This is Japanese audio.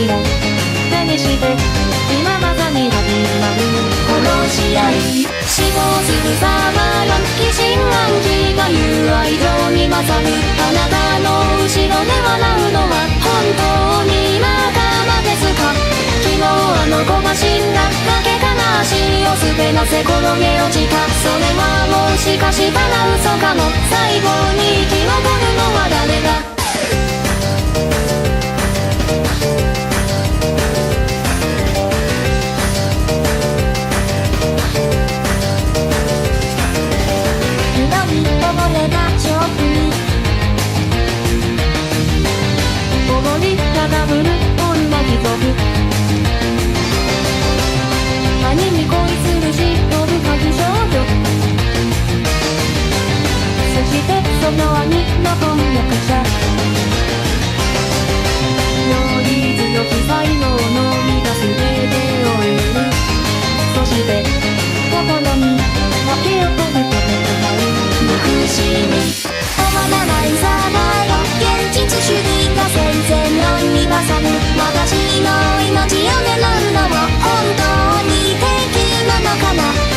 を手にして今まさに始まるこの試合。死亡するさまよ疑心暗鬼が言う愛情に勝る。あなたの後ろで笑うのは本当に仲間ですか。昨日あの子が死んだだけ悲しいを滑らせ転げ落ちた。それはもしかしたら嘘かも。最後に生き残るのは誰だ。ダブル女貴族兄に恋するし飛ぶ家事少女。そしてその兄の婚約者。より強き才能のみが全てを得る。そして心に負けを飛び込めてまう憎しみ終わらないさまよ。現実主義が戦前論に勝る。私の命を狙うのは本当に敵なのかな。